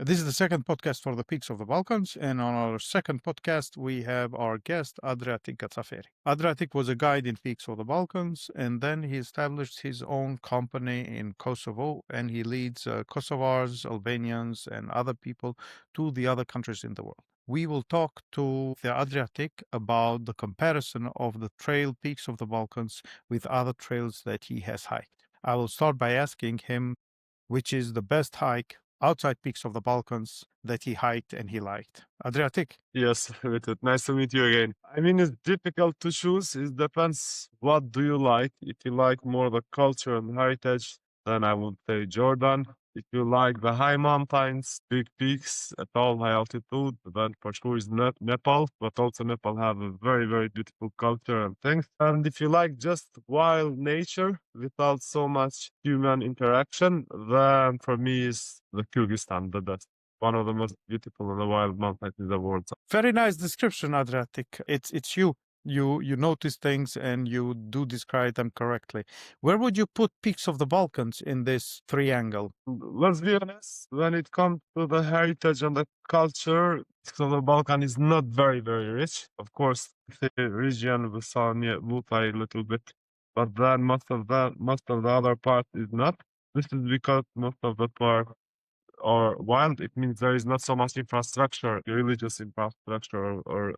This is the second podcast for the Peaks of the Balkans. And on our second podcast, we have our guest, Adriatik Gacaferi. Adriatik was a guide in Peaks of the Balkans, and then he established his own company in Kosovo, and he leads Kosovars, Albanians, and other people to the other countries in the world. We will talk to the Adriatik about the comparison of the trail peaks of the Balkans with other trails that he has hiked. I will start by asking him which is the best hike outside peaks of the Balkans that he hiked and he liked. Adriatik. Yes, with it. Nice to meet you again. I mean, it's difficult to choose. It depends what do you like. If you like more the culture and heritage, then I would say Jordan. If you like the high mountains, big peaks at all high altitude, then for sure is Nepal. But also Nepal have a very, very beautiful culture and things. And if you like just wild nature without so much human interaction, then for me is the Kyrgyzstan, the best. One of the most beautiful and wild mountains in the world. Very nice description, Adriatik. It's you. You notice things and you do describe them correctly. Where would you put peaks of the Balkans in this triangle? Let's be honest, when it comes to the heritage and the culture, so the Balkan is not very, very rich. Of course, the region we saw near Buta a little bit, but then most of the other part is not. This is because most of the part are wild. It means there is not so much infrastructure, religious infrastructure, or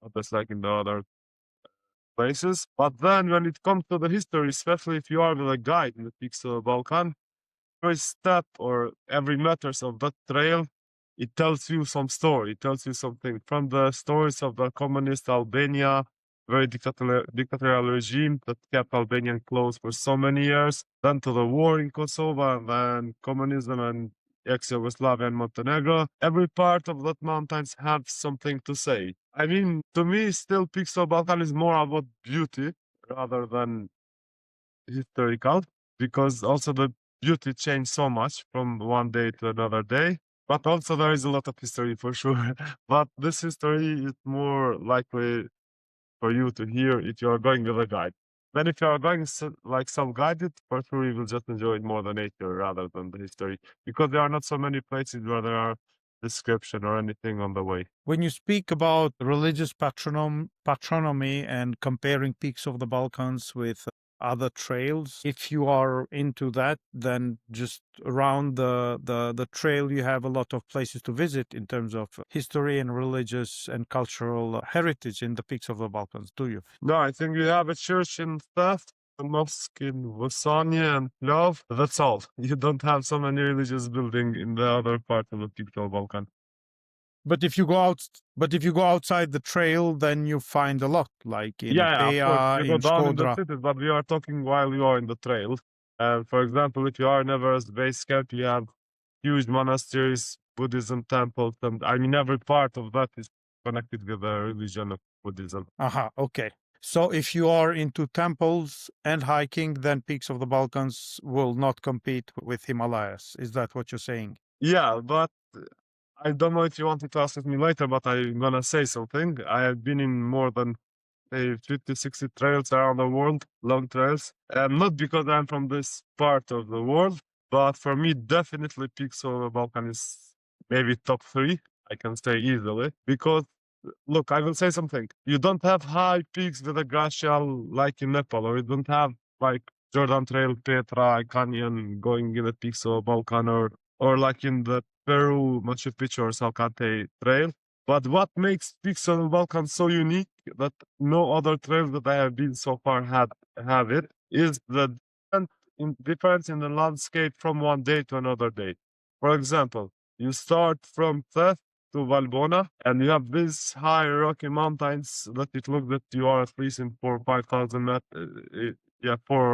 others like in the other places. But then when it comes to the history, especially if you are with a guide in the peaks of the Balkan, every step or every meters of that trail, it tells you some story. It tells you something from the stories of the communist Albania, very dictatorial regime that kept Albanian closed for so many years, then to the war in Kosovo, and then communism and ex-Yugoslavia and Montenegro. Every part of that mountains have something to say. I mean, to me, still Peaks of Balkan is more about beauty rather than historical, because also the beauty changed so much from one day to another day. But also there is a lot of history for sure. But this history is more likely for you to hear if you are going with a guide. Then if you are going like some guided, for sure you will just enjoy it more the nature rather than the history, because there are not so many places where there are description or anything on the way. When you speak about religious patronomy and comparing peaks of the Balkans with other trails, if you are into that, then just around the trail you have a lot of places to visit in terms of history and religious and cultural heritage in the peaks of the Balkans, do you? No, I think you have a church in Theft, a mosque in Vasanya and Love. That's all. You don't have so many religious buildings in the other part of the Peak Balkan. But if you go outside the trail, then you find a lot, like in Yeah, of course. Peja, You go in down in the Shkodra. cities, but we are talking while you are in the trail. And for example, if you are in Everest Base Camp, you have huge monasteries, Buddhism temples, and I mean every part of that is connected with the religion of Buddhism. Aha, okay. So if you are into temples and hiking, then peaks of the Balkans will not compete with Himalayas. Is that what you're saying? Yeah, but I don't know if you wanted to ask me later, but I'm gonna say something. I have been in more than 50, 60 trails around the world, long trails. And not because I'm from this part of the world, but for me, definitely Peaks of the Balkan is maybe top 3, I can say easily. Because, look, I will say something. You don't have high peaks with a glacial like in Nepal, or you don't have like Jordan Trail, Petra, Canyon going in the Peaks of the Balkan, or like in the Peru, Machu Picchu, or Salcante Trail. But what makes Peaks of the Balkan so unique that no other trail that I have been so far have it is the difference in the landscape from one day to another day. For example, you start from Theth to Valbona, and you have these high rocky mountains that it looks that you are at least in 4 or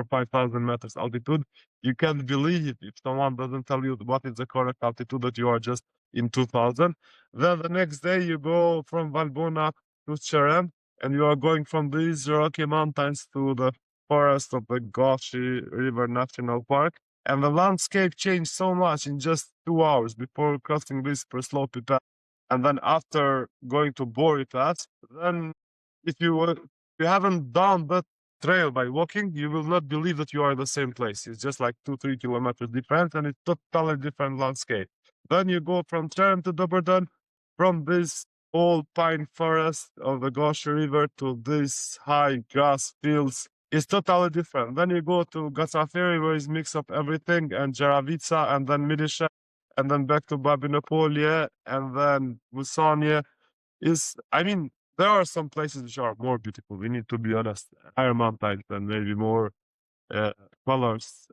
5 thousand meters altitude. You can't believe if someone doesn't tell you what is the correct altitude that you are just in 2000. Then the next day you go from Valbona to Cherem, and you are going from these rocky mountains to the forest of the Goshi River National Park. And the landscape changed so much in just 2 hours before crossing this slopey path. And then after going to Bori Pass, then if you haven't done that trail by walking, you will not believe that you are in the same place. It's just like 2-3 kilometers different, and it's totally different landscape. Then you go from Cherem to Doberdon, from this old pine forest of the Gosh River to these high grass fields. It's totally different. Then you go to Gacaferi, where it's mix of everything, and Jaravica, and then Midisha, and then back to Babinopolia, and then Musania. I mean, there are some places which are more beautiful. We need to be honest. Higher mountains and maybe more uh, colors.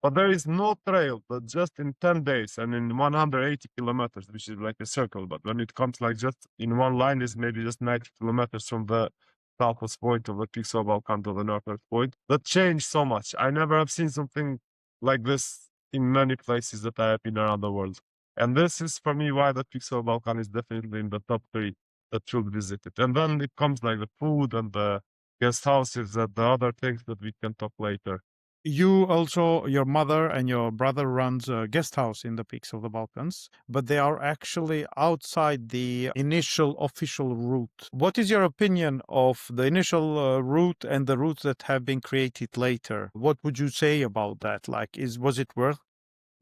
But there is no trail that just in 10 days and in 180 kilometers, which is like a circle. But when it comes like just in one line, is maybe just 90 kilometers from the southwest point of the peaks of Balkan to the northwest point. That changed so much. I never have seen something like this in many places that I have been around the world. And this is for me why the peaks of Balkan is definitely in the top three that should visit it. And then it comes like the food and the guest houses and the other things that we can talk later. You also, your mother and your brother runs a guest house in the peaks of the Balkans, but they are actually outside the initial official route. What is your opinion of the initial route and the routes that have been created later? What would you say about that? Like, was it worth?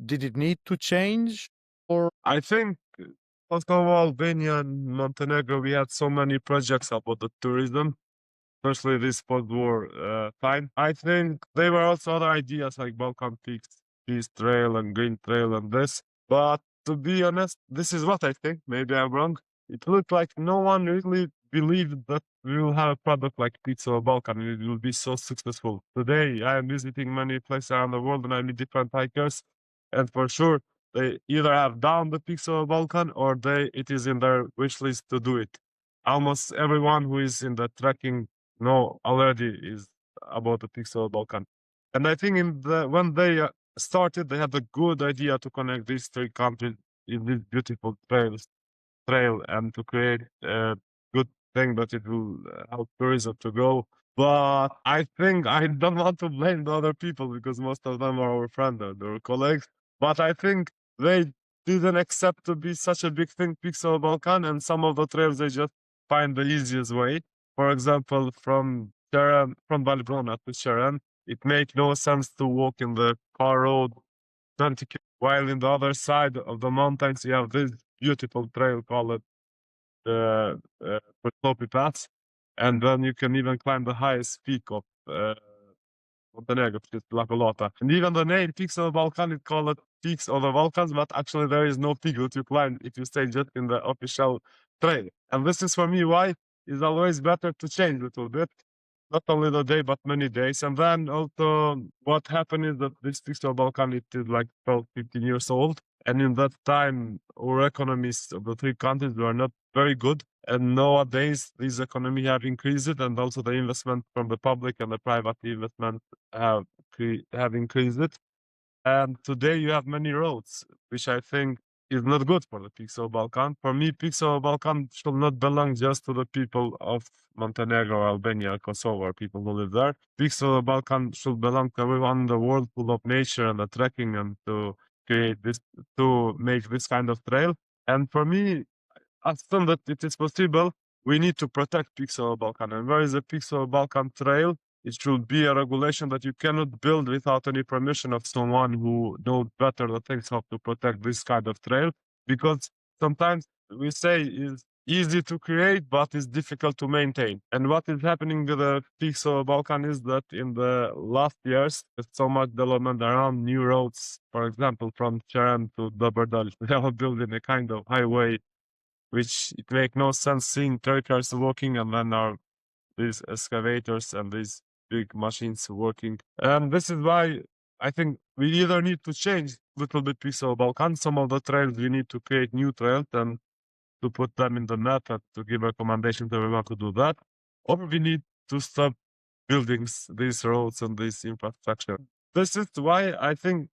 Did it need to change? Or I think Kosovo, Albania, and Montenegro, we had so many projects about the tourism, especially this post-war time. I think there were also other ideas like Balkan Peaks, Peace Trail and Green Trail and this. But to be honest, this is what I think. Maybe I'm wrong. It looked like no one really believed that we will have a product like Pizza or Balkan and it will be so successful. Today, I am visiting many places around the world and I meet different hikers. And for sure, they either have done the Pixel Balkan or it is in their wish list to do it. Almost everyone who is in the trekking know already is about the Pixel Balkan. And I think when they started, they had a good idea to connect these three countries in this beautiful trail and to create a good thing that it will help tourism to grow. But I think I don't want to blame the other people because most of them are our friends and our colleagues. But I think they didn't accept to be such a big thing, Pixel Balkan, and some of the trails they just find the easiest way. For example, from Valbrona to Sharon, it makes no sense to walk in the car road 20 while in the other side of the mountains you have this beautiful trail called Slopey Pass, and then you can even climb the highest peak of Montenegro, which is Lacolota. And even the name Peaks of the Balkan, it called it Peaks of the Balkans, but actually there is no peak that you climb if you stay just in the official trail. And this is for me why it's always better to change a little bit. Not only the day, but many days. And then also what happened is that this Peaks of the Balkan, it is like 12, 15 years old. And in that time, our economies of the three countries were not very good. And nowadays, this economy have increased, and also the investment from the public and the private investment have increased. And today you have many roads, which I think is not good for the Pixel Balkan. For me, Pixel Balkan should not belong just to the people of Montenegro, Albania, Kosovo, or people who live there. Pixel Balkan should belong to everyone in the world full of nature and the trekking and to create this, to make this kind of trail. And for me, as soon that it is possible, we need to protect Pixel Balkan. And where is the Pixel Balkan trail? It should be a regulation that you cannot build without any permission of someone who knows better the things how to protect this kind of trail. Because sometimes we say it's easy to create, but it's difficult to maintain. And what is happening with the Pixel Balkan is that in the last years, there's so much development around new roads. For example, from Cherem to Doberdal, they are building a kind of highway which it make no sense seeing truckers walking and then are these excavators and these big machines working. And this is why I think we either need to change a little bit Pixel Balkan. Some of the trails we need to create new trails and to put them in the map and to give recommendations to everyone to do that. Or we need to stop building these roads and this infrastructure. This is why I think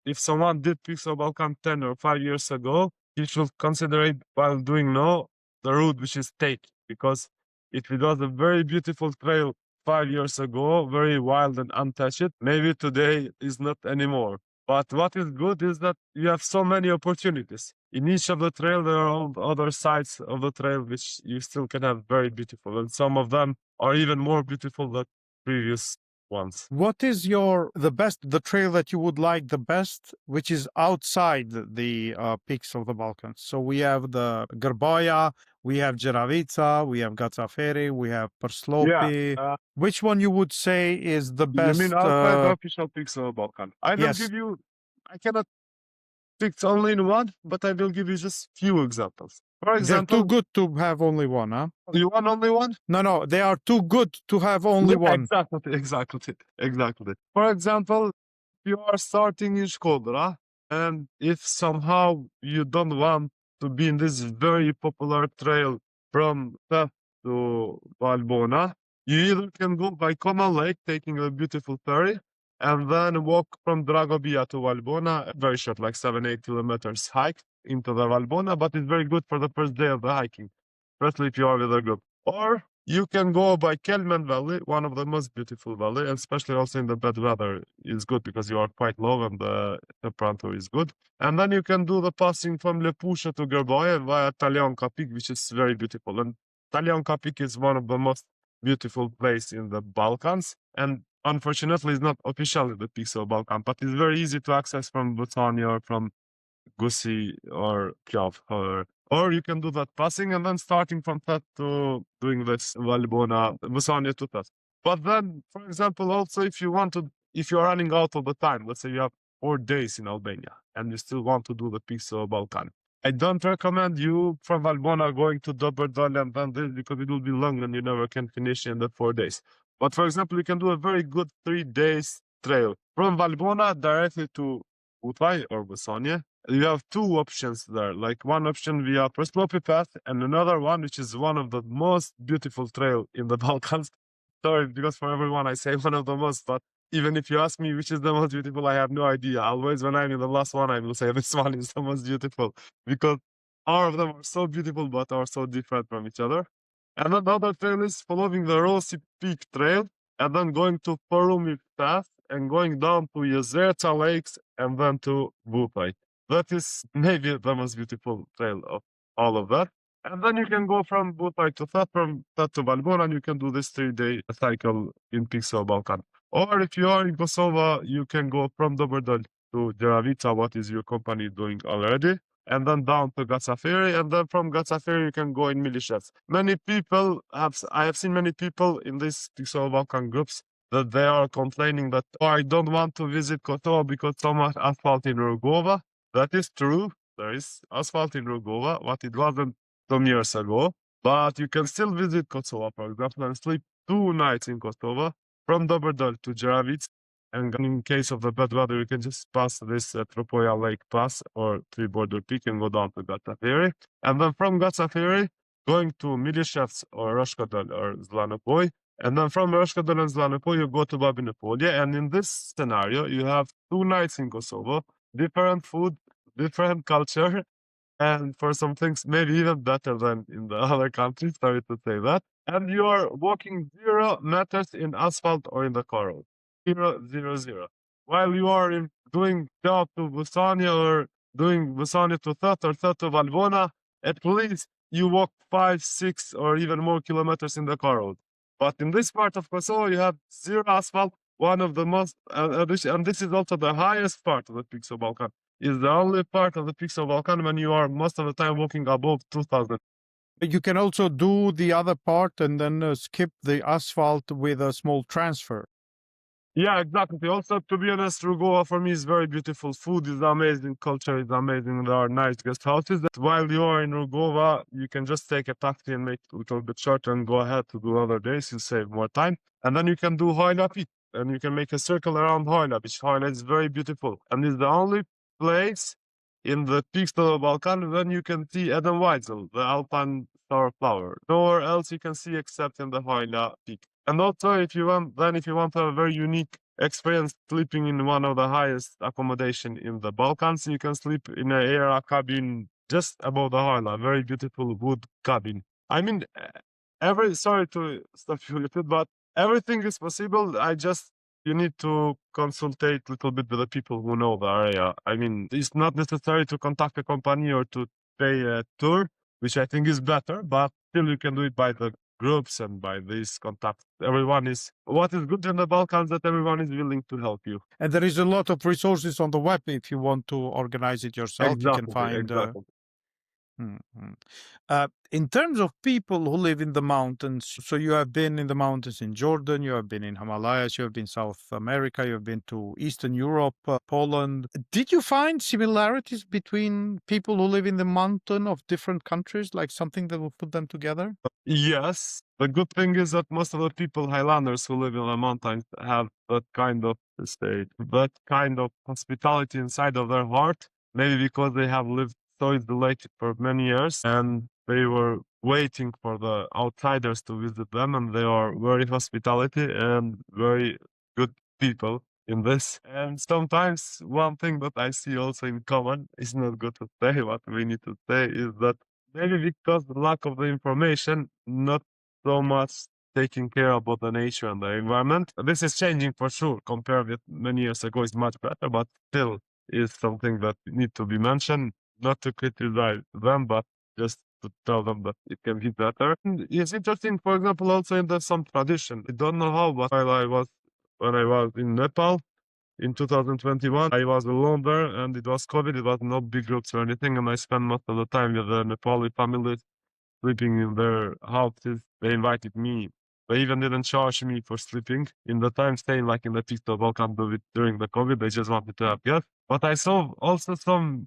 if someone did Pixel Balkan 10 or 5 years ago, he should consider it while doing now the route which is take. Because if it was a very beautiful trail 5 years ago, very wild and untouched, maybe today is not anymore. But what is good is that you have so many opportunities. In each of the trail, there are all other sides of the trail which you still can have very beautiful. And some of them are even more beautiful previous ones. What is the trail that you would like the best, which is outside the peaks of the Balkans? So we have the Grboja, we have Jeravica, we have Gacaferi, we have Yeah. Perslopi. Which one you would say is the You mean best? outside the official peaks of the Balkan? I will Yes, give you, I cannot pick only in one, but I will give you just few examples. For they're too example, good to have only one, huh? you want only one? No, they are too good to have only Yeah, one. exactly. For example, you are starting in Shkodra, and if somehow you don't want to be in this very popular trail from Theft to Valbona, you either can go by Koma Lake, taking a beautiful ferry, and then walk from Dragobia to Valbona, very short, like 7-8 kilometers hike into the Valbona, but it's very good for the first day of the hiking, especially if you are with a group. Or you can go by Kelman Valley, one of the most beautiful valley, and especially also in the bad weather is good because you are quite low and the temperature is good. And then you can do the passing from Lepusha to Gerboia via Talionka Peak, which is very beautiful. And Talionka Peak is one of the most beautiful place in the Balkans. And unfortunately, it's not officially the peaks of Balkan, but it's very easy to access from Butania or from Gusi or Kyav. Or you can do that passing and then starting from that to doing this Valbona, Musania to that. But then, for example, also if you want to, if you're running out of the time, let's say you have 4 days in Albania and you still want to do the peaks of Balkan. I don't recommend you from Valbona going to Doberdal and then this because it will be long and you never can finish in the 4 days. But for example, you can do a very good 3 days trail from Valbona directly to Utaj or Basania. You have two options there, like one option via Preslopi path and another one, which is one of the most beautiful trail in the Balkans. Sorry, because for everyone I say one of the most, but even if you ask me which is the most beautiful, I have no idea. Always when I'm in the last one, I will say this one is the most beautiful because all of them are so beautiful, but are so different from each other. And another trail is following the Rossi Peak Trail and then going to Porumi Path and going down to Jezerta Lakes and then to Bupai. That is maybe the most beautiful trail of all of that. And then you can go from Butai to That, from That to Valbona, and you can do this 3 day cycle in Pixel Balkan. Or if you are in Kosovo, you can go from Dobrdol to Jeravica, what is your company doing already, and then down to Gacaferi, and then from Gacaferi you can go in Milishevs. I have seen many people in these Pixel Balkan groups that they are complaining that, oh, I don't want to visit Kosovo because so much asphalt in Rugova. That is true. There is asphalt in Rugova, but it wasn't some years ago. But you can still visit Kosovo, for example, and sleep 2 nights in Kosovo from Dobrdol to Jeravic. And in case of the bad weather, you can just pass this Tropoja Lake Pass or Three Border Peak and go down to Gacaferi. And then from Gacaferi, going to Milishevs or Roshkodol or Zlanopoj. And then from Roshkodol and Zlanopoj, you go to Babinopolje. And in this scenario, you have 2 nights in Kosovo, different food, different culture, and for some things maybe even better than in the other countries, sorry to say that. And you are walking 0 meters in asphalt or in the coral. 0, 0, 0. While you are doing job to Busania or doing Busania to That or That to Valbona, at least you walk 5, 6 or even more kilometers in the coral. But in this part of Kosovo, you have 0 asphalt, one of the most, and this is also the highest part of the peaks of Balkan is the only part of the Pixel Balkan when you are most of the time walking above 2000. You can also do the other part and then skip the asphalt with a small transfer. Yeah, exactly. Also, to be honest, Rugova for me is very beautiful. Food is amazing, culture is amazing. There are nice guest houses. That while you are in Rugova, you can just take a taxi and make it a little bit shorter and go ahead to do other days. You save more time. And then you can do Hoyla Peak. And you can make a circle around Hoyla, which Hoyla is very beautiful. And it's the only place in the peaks of the Balkan when you can see Eden Weitzel, the alpine star flower. Nowhere else you can see except in the Hoyla Peak. And also, if you want to have a very unique experience sleeping in one of the highest accommodation in the Balkans, you can sleep in an air cabin just above the Hoyla, very beautiful wood cabin. I mean, sorry to stop you a little, but everything is possible. You need to consultate a little bit with the people who know the area. I mean, it's not necessary to contact a company or to pay a tour, which I think is better, but still you can do it by the groups and by these contacts. Everyone is, what is good in the Balkans, that everyone is willing to help you. And there is a lot of resources on the web. If you want to organize it yourself, you can Exactly, find. exactly. Mhm. In terms of people who live in the mountains, so you have been in the mountains in Jordan, you have been in Himalayas, you have been South America, you have been to Eastern Europe, Poland. Did you find similarities between people who live in the mountain of different countries, like something that will put them together? Yes. The good thing is that most of the people, Highlanders who live in the mountains, have that kind of state, that kind of hospitality inside of their heart. Maybe because they have lived so isolated for many years and they were waiting for the outsiders to visit them, and they are very hospitality and very good people in this. And sometimes one thing that I see also in common is not good to say, what we need to say is that maybe because the lack of the information, not so much taking care about the nature and the environment. This is changing for sure. Compared with many years ago, it's much better, but still is something that need to be mentioned. Not to criticize them, but just to tell them that it can be better. And it's interesting, for example, also in the some tradition. I don't know how, but when I was in Nepal, in 2021, I was alone there and it was COVID. It was no big groups or anything. And I spent most of the time with the Nepali families sleeping in their houses. They invited me. They even didn't charge me for sleeping in the time staying like in the peaks of Balkan during the COVID. They just wanted to have guests. But I saw also some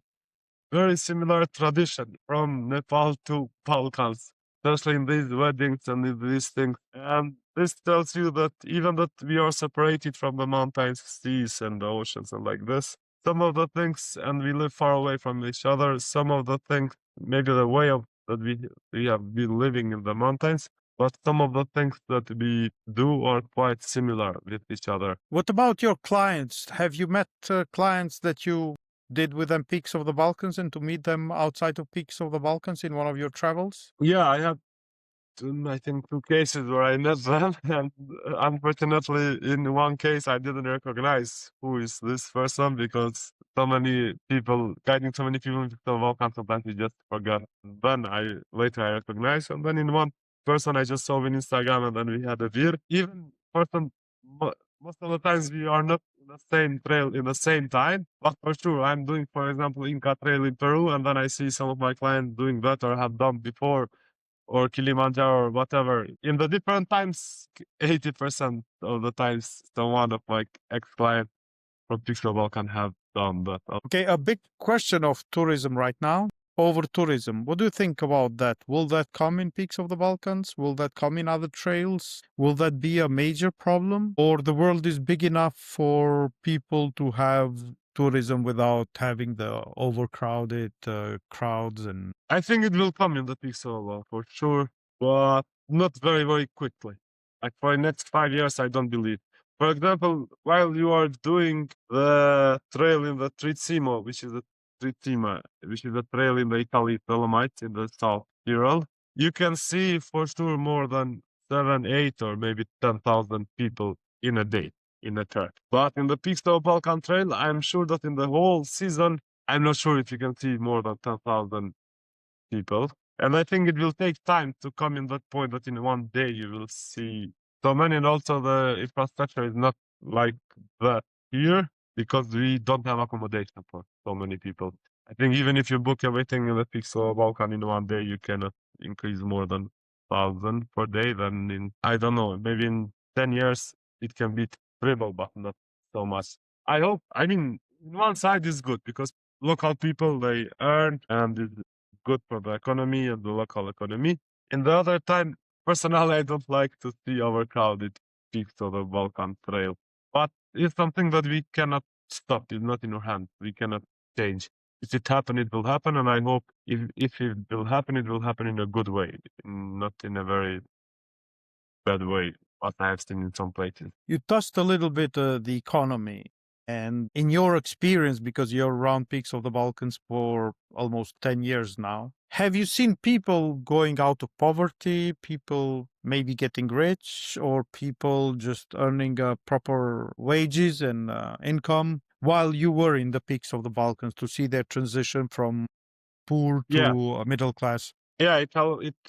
very similar tradition from Nepal to Balkans, especially in these weddings and in these things. And this tells you that even that we are separated from the mountains, seas, and the oceans, and like this, some of the things, and we live far away from each other. Some of the things, maybe the way of that we have been living in the mountains, but some of the things that we do are quite similar with each other. What about your clients? Have you met clients that you did with them Peaks of the Balkans and to meet them outside of Peaks of the Balkans in one of your travels? Yeah, I have I think two cases where I met them, and unfortunately, in one case, I didn't recognize who is this person because so many people guiding so many people into the Balkans, sometimes you just forgot. Then I recognized, and then in one person I just saw on Instagram, and then we had a beer. Even person, most of the times we are not in the same trail in the same time, but for sure, I'm doing, for example, Inca Trail in Peru, and then I see some of my clients doing that or have done before or Kilimanjaro or whatever. In the different times, 80% of the times, someone of my ex-client from Pixel Balkan have done that. Okay, a big question of tourism right now. Over tourism. What do you think about that? Will that come in Peaks of the Balkans? Will that come in other trails? Will that be a major problem? Or the world is big enough for people to have tourism without having the overcrowded crowds and I think it will come in the Pixel for sure, but not very, very quickly. Like for the next 5 years, I don't believe. For example, while you are doing the trail in the Tritsimo, which is a trail in the Italy Dolomites in the South Tyrol, you can see for sure more than 7, 8, or maybe 10,000 people in a day in a track. But in the Pixel Balkan Trail, I'm sure that in the whole season, I'm not sure if you can see more than 10,000 people. And I think it will take time to come in that point that in one day you will see so many. And also the infrastructure is not like that here because we don't have accommodation for so many people. I think even if you book everything in the Pixel Balkan in one day, you cannot increase more than 1,000 per day. Then in, I don't know, maybe in 10 years it can be triple, but not so much. I hope, I mean, in one side is good because local people, they earn and it's good for the economy and the local economy. In the other time, personally, I don't like to see overcrowded peaks of the Balkan Trail. But it's something that we cannot stop. It's not in our hands. We cannot change. If it happen, it will happen. And I hope if it will happen, it will happen in a good way, not in a very bad way, what I have seen in some places. you touched a little bit the economy. And in your experience, because you're around Peaks of the Balkans for almost 10 years now, have you seen people going out of poverty, people maybe getting rich, or people just earning proper wages and income while you were in the Peaks of the Balkans to see their transition from poor Yeah, to middle class? yeah, it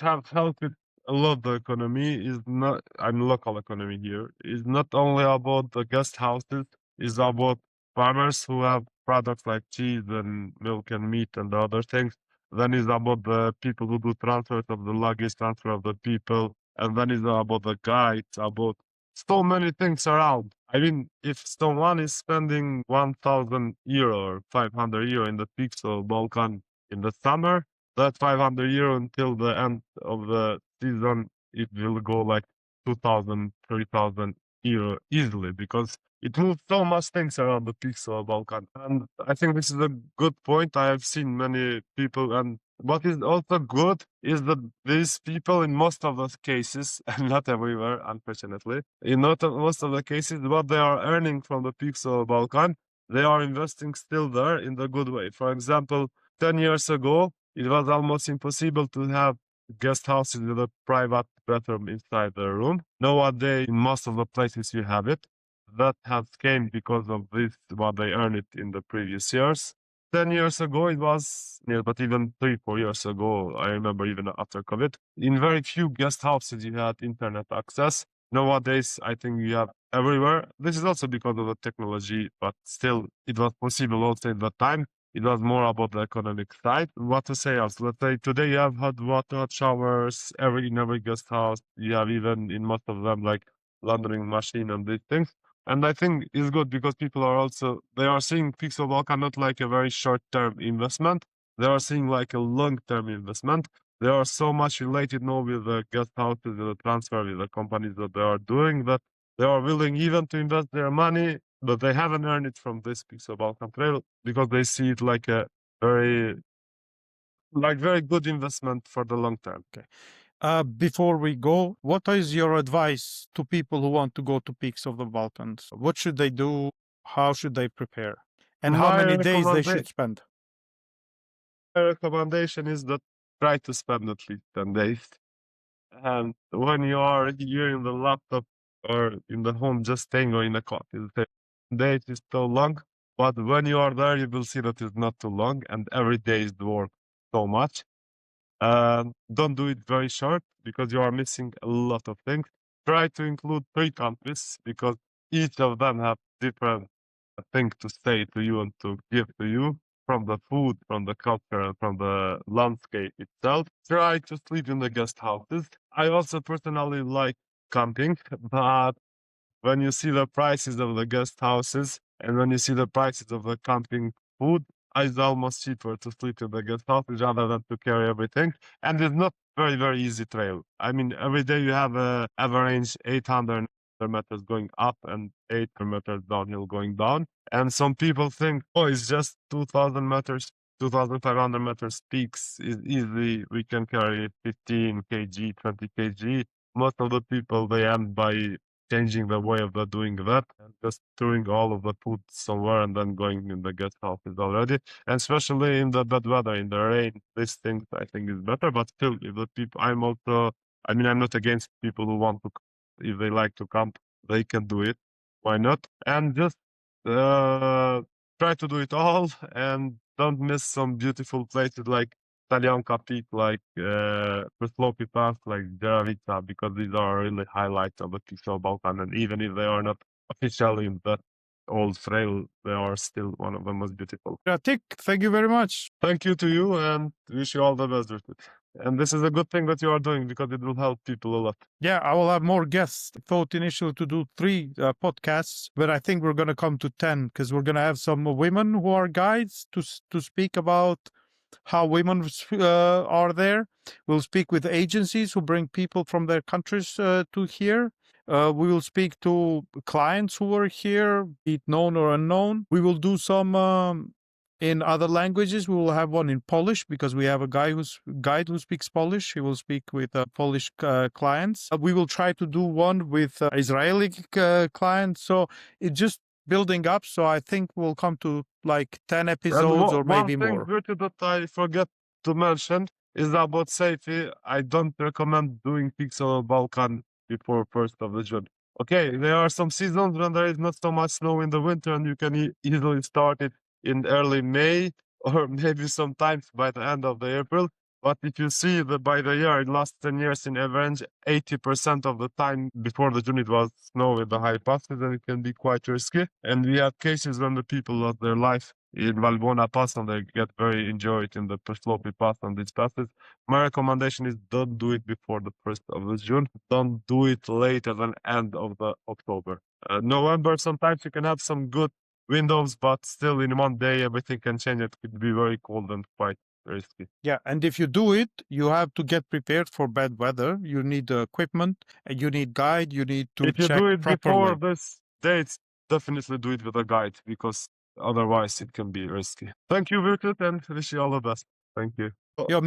have helped it a lot the economy is not, I'm local economy here, is not only about the guest houses, is about farmers who have products like cheese and milk and meat and the other things. Then is about the people who do transfers of the luggage, transfer of the people, and then is about the guides, about so many things around. I mean, if someone is spending 1,000 euro or 500 euro in the Pixel Balkan in the summer, that 500 euro until the end of the season, it will go like 2,000, 3,000 euro easily because it moves so much things around the Pixel Balkan. And I think this is a good point. I have seen many people, and what is also good is that these people, in most of those cases, and not everywhere, unfortunately, in not most of the cases, what they are earning from the Pixel Balkan, they are investing still there in the good way. For example, 10 years ago, it was almost impossible to have guest houses with a private bathroom inside the room. Nowadays, in most of the places you have it. That has came because of this, what they earned it in the previous years. 10 years ago, it was, yeah, but even 3, 4 years ago, I remember even after COVID, in very few guest houses you had internet access. Nowadays, I think you have everywhere. This is also because of the technology, but still, it was possible also at that time. It was more about the economic side. What to say else? Let's say today you have hot water, hot showers, in every guest house. You have even in most of them like laundering machine and these things. And I think it's good because people are also, they are seeing Pixel Volcan not like a very short-term investment. They are seeing like a long-term investment. They are so much related now with the guest houses, with the transfer, with the companies that they are doing, that they are willing even to invest their money, but they haven't earned it from this Pixel Balkan Trail because they see it like a very, like very good investment for the long term. Okay. Before we go, what is your advice to people who want to go to Peaks of the Balkans? What should they do? How should they prepare? And how My many days they recommendation should spend? My recommendation is that try to spend at least 10 days. And when you are here in the laptop or in the home just staying or in the coffee, the day is so long. But when you are there, you will see that it's not too long and every day is work so much. Don't do it very short because you are missing a lot of things. Try to include 3 countries because each of them have different thing to say to you and to give to you from the food, from the culture, and from the landscape itself. Try to sleep in the guest houses. I also personally like camping, but when you see the prices of the guest houses and when you see the prices of the camping food, it's almost cheaper to sleep in the guest houses rather than to carry everything. And it's not very, very easy trail. I mean, every day you have a average 800 meters going up and 800 meters downhill going down. And some people think, oh, it's just 2,000 meters, 2,500 meters peaks is easy. We can carry 15 kg, 20 kg. Most of the people, they end by changing the way of the doing that and just throwing all of the food somewhere and then going in the guest houses already. And especially in the bad weather, in the rain, these things I think is better. But still, if the people, I'm also, I mean, I'm not against people who want to, if they like to camp, they can do it. Why not? And just uh, try to do it all and don't miss some beautiful places like Talianka Peak, like Preslopi Pass, like Jaravica, because these are really highlights of the Pixel Balkan. And even if they are not officially in that old trail, they are still one of the most beautiful. Adriatik, thank you very much. Thank you to you and wish you all the best with it. And this is a good thing that you are doing because it will help people a lot. Yeah, I will have more guests. I thought initially to do 3 podcasts, but I think we're going to come to 10 because we're going to have some women who are guides to speak about how women are there. We'll speak with agencies who bring people from their countries to here. We will speak to clients who are here, be it known or unknown. We will do some in other languages. We will have one in Polish because we have a guide who speaks Polish. He will speak with Polish clients. We will try to do one with Israeli clients. So it's just building up. So I think we'll come to like 10 episodes or maybe one thing, more. Virtue, that I forget to mention is about safety. I don't recommend doing Pixel Balkan before 1st of the June. Okay, there are some seasons when there is not so much snow in the winter and you can easily start it in early May or maybe sometimes by the end of the April. But if you see by the year, in last 10 years, in average, 80% of the time before the June, it was snow with the high passes, and it can be quite risky. And we had cases when the people lost their life in Valbona Pass, and they get very enjoyed in the slopey pass on these passes. My recommendation is don't do it before the 1st of the June. Don't do it later than end of the October. November, sometimes you can have some good windows, but still in one day, everything can change. It could be very cold and quite risky. Yeah, and if you do it, you have to get prepared for bad weather. You need equipment, and you need guide. You need to If you check do it before properly. this date, definitely do it with a guide because otherwise it can be risky. Thank you, Virtut, and wish you all the best. Thank you. Yeah,